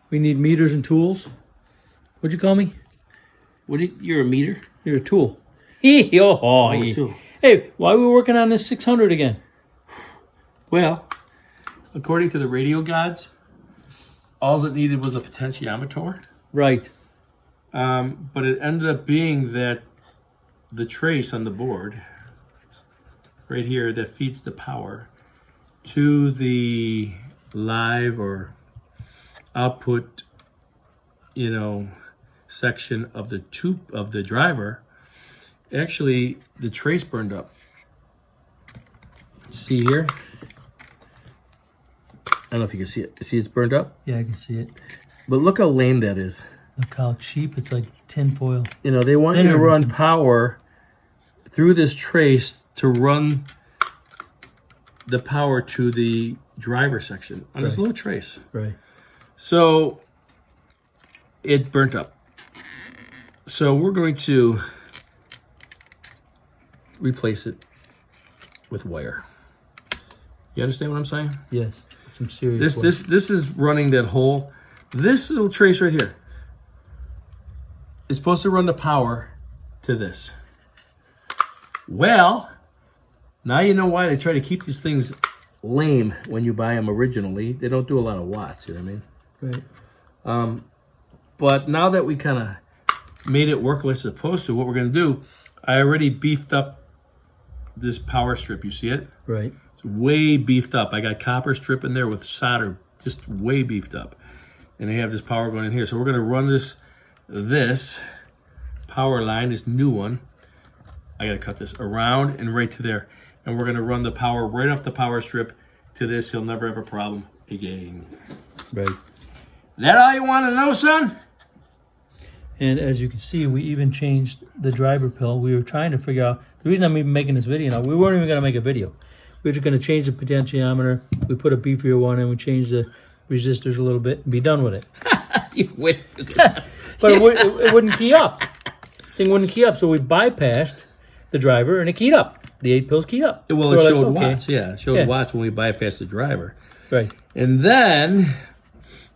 We need meters and tools. What'd you call me? You're a meter? You're a tool. Oh, tool. Hey, why are we working on this 600 again? Well, according to the radio gods, all it needed was a potentiometer. Right. But it ended up being that the trace on the board, right here, that feeds the power to the live or output, section of the tube of the driver, actually the trace burned up. See here? I don't know if you can see it. See it's burned up? Yeah, I can see it. But look how lame that is. Look how cheap. It's like tinfoil. They want you to run power through this trace to run the power to the driver section on this little trace. Right. So it burnt up. So we're going to replace it with wire. You understand what I'm saying? Yes. Some serious This is running that whole, this little trace right here is supposed to run the power to this. Well, now you know why they try to keep these things lame when you buy them originally. They don't do a lot of watts, you know what I mean? Right. But now that we kind of made it work like it's supposed to, what we're going to do, I already beefed up this power strip. You see it? Right. It's way beefed up. I got copper strip in there with solder, just way beefed up. And they have this power going in here. So we're going to run this power line, this new one. I got to cut this around and right to there. And we're going to run the power right off the power strip to this. He'll never have a problem again. Right. That all you want to know, son? And as you can see, we even changed the driver pill. We were trying to figure out, the reason I'm even making this video now, we weren't even going to make a video. We were just going to change the potentiometer. We put a beefier one and we changed the resistors a little bit and be done with it. You win. But it wouldn't key up. Thing wouldn't key up, so we bypassed the driver and it keyed up. The 8 pills keyed up. Well, So it we're showed like, okay. watts, yeah. It showed watts when we bypassed the driver. Right. And then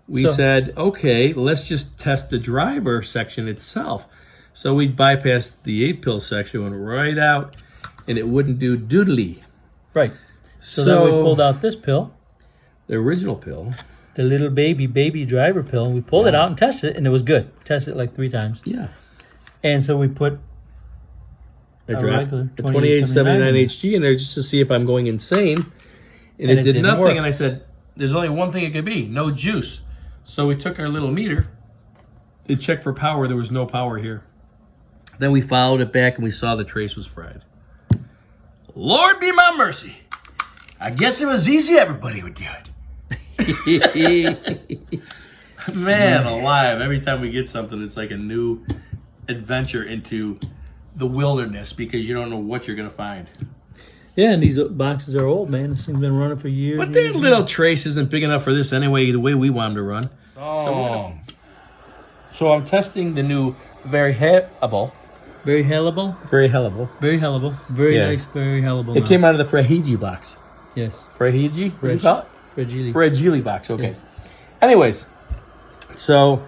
we said, okay, let's just test the driver section itself. So we bypassed the 8-pill section, went right out, and it wouldn't do doodly. Right. So then we pulled out this pill, the original pill. the little baby driver pill, and we pulled it out and tested it, and it was good. Tested it like 3 times. Yeah. And so we put I dropped a 2879 HG in there just to see if I'm going insane. And it did nothing. Work. And I said, there's only one thing it could be, no juice. So we took our little meter to check for power. There was no power here. Then we followed it back and we saw the trace was fried. Lord be my mercy. I guess it was easy, everybody would do it. Man alive. Every time we get something, it's like a new adventure into the wilderness because you don't know what you're going to find. Yeah, and these boxes are old, man. This thing's been running for years. But that little trace isn't big enough for this anyway, the way we want them to run. Oh. So I'm testing the new Very Hellable. Very hellable. Very Hellable. Very hellable. Very Yeah. nice, very hellable. It came out of the Fragile box. Yes. Fragile? What do you call it? Fragile. Fragile box, okay. Yes. Anyways, so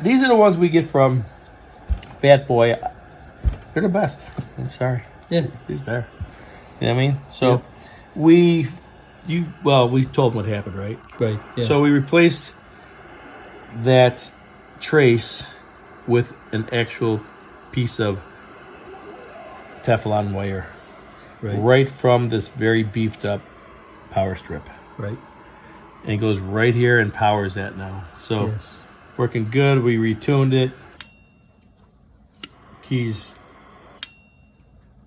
these are the ones we get from Fat Boy. They're the best. I'm sorry. Yeah. He's there. You know what I mean? So we told him what happened, right? Right. Yeah. So we replaced that trace with an actual piece of Teflon wire right from this very beefed up power strip. Right. And it goes right here and powers that now. So working good. We retuned it. Keys.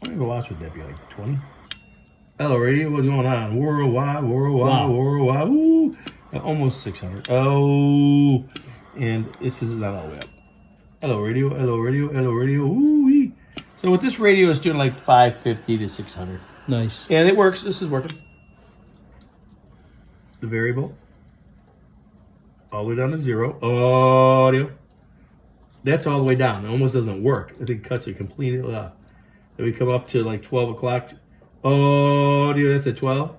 What watch would that be, like 20? Hello, radio. What's going on? Worldwide. Ooh, almost 600. Oh, and this is not all the way up. Hello, radio. Ooh-wee. So with this radio, it's doing like 550 to 600. Nice. And it works. This is working. The variable. All the way down to 0. Audio. That's all the way down. It almost doesn't work. I think it cuts it completely off. Then we come up to like 12 o'clock. Audio, that's at 12.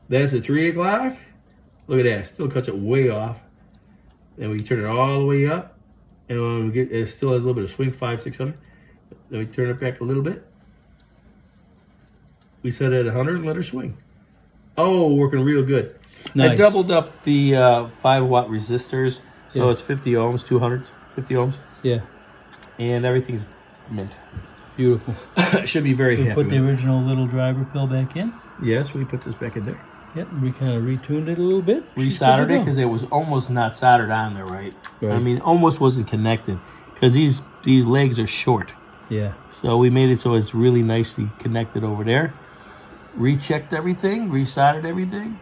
That's at 3 o'clock. Look at that. Still cuts it way off. Then we turn it all the way up. And when we get, it still has a little bit of swing, 500, 600. Then we turn it back a little bit. We set it at 100 and let her swing. Oh, working real good. Nice. I doubled up the 5-watt resistors. So Yeah. it's 50 ohms, 200, 50 ohms. Yeah, And everything's mint. beautiful. Should be very We happy put the with it. original little driver pill back in. Yes, we put this back in there. Yep, we kind of retuned it a little bit. Resoldered it because it was almost not soldered on there, right? I Right. mean, almost wasn't connected because these legs are short. Yeah, So we made it so it's really nicely connected over there. Rechecked everything, resoldered everything,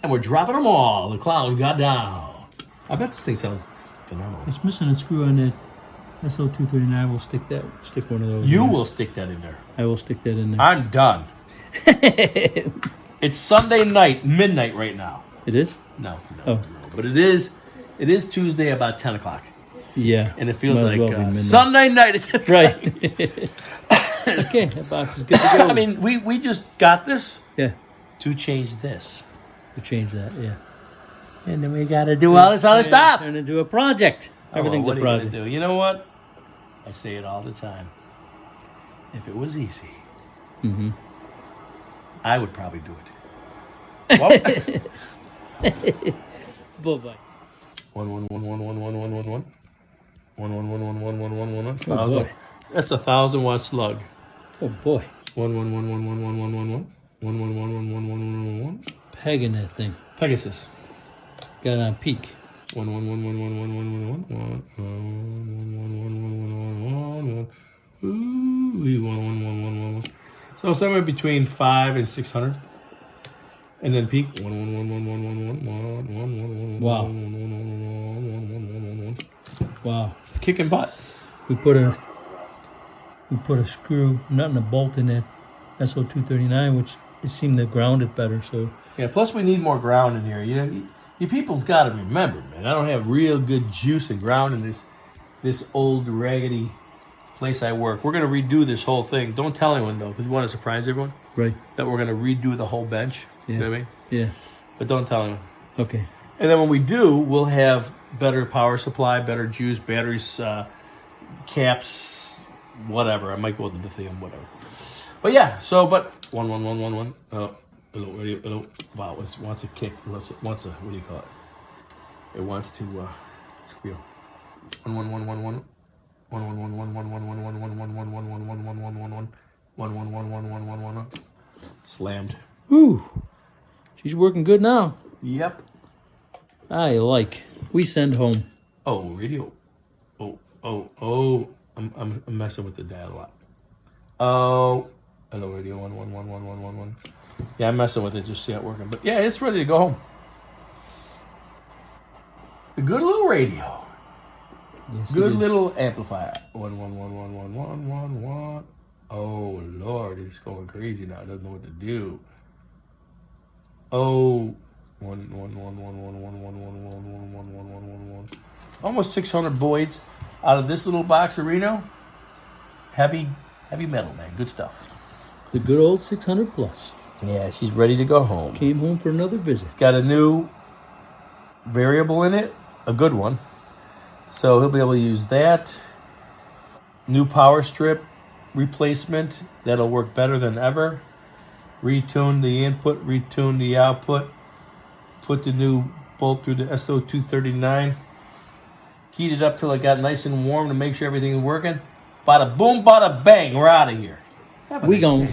and we're dropping them all. The cloud got down. I bet this thing sounds phenomenal. it's missing a screw on that SO239. We'll stick one of those. You in. will stick that in there. I will stick that in there. I'm done. It's Sunday night, midnight right now. It is? No, Oh. but it is Tuesday about 10 o'clock. Yeah. And it feels Might as like well be midnight. Sunday night. It's Right. Okay, that box is good to go. I mean, we just got this yeah, to change this. we change that. Yeah. And then we got to do all this other stuff. Turn into a project. Everything's what a are you gonna project. do? You know what? I say it all the time. If it was easy, Mm-hmm. I would probably do it. What? Bye-bye. 111111111. 111111111. Oh, boy. That's a 1,000-watt slug. Oh, boy. 111111111. 111111111. Pegging that thing. Pegasus. Got it on peak. 11111111111. Ooh, 1111111. So somewhere between 500 and 600. And then peak. Wow. Wow. It's kicking butt. We put a screw, not in a bolt in that SO239, which it seemed to ground it better. So Yeah, plus we need more ground in here. You know, you people's got to remember, man. I don't have real good juice and ground in this old raggedy place I work. We're gonna redo this whole thing. Don't tell anyone though, because we want to surprise everyone right. that we're gonna redo the whole bench. Yeah. You know what I mean? Yeah. But don't tell anyone. Okay. And then when we do, we'll have better power supply, better juice, batteries, caps, whatever. I might go with the lithium, whatever. But yeah, so but 11111. Hello, radio. Hello. Wow, it wants to kick. It wants to what do you call it? It wants to squeal. 11111. 11111111111111111111111111111111111111111111111111111111111111111111111111111111111111111111111111111111111111111111111111111111111111111111111111111111111111111111111111111111111111111111111111111111111111111111111111111111111111111111111111111111111111111111111111111111111111111111111111111111111111111111111111111111111111111111111111111111111111111111111111111111111111111111111111111111111111111111111111111111111111111111111111111111111111111111111111111111111111111111111111111111111111111111111111111111111111111111111111111111111111111111111111111111111111111111111111111111111111111111111111111111111111111111111111111111111111111111111111111111111111111111111111111111111111111111111111111111111111111111111I like. We send home. Oh, radio. Oh. I'm messing with the dial a lot. Oh, hello, radio. 1111111. Yeah, I'm messing with it. Just see it working. But yeah, it's ready to go home. It's a good little radio. Yes, Good we did. little amplifier. 111111111. Oh Lord, it's going crazy now. It doesn't know what to do. Oh, 1111111111111111111. Almost 600 Boyds out of this little box of Reno. Heavy metal, man. Good stuff. The good old 600 plus. Yeah, she's ready to go home. Came home for another visit. Got a new variable in it, a good one. So he'll be able to use that. New power strip replacement. That'll work better than ever. Retune the input, retune the output. Put the new bolt through the SO239. Heat it up till it got nice and warm to make sure everything is working. Bada boom, bada bang, we're out of here. Have a We nice gone. day.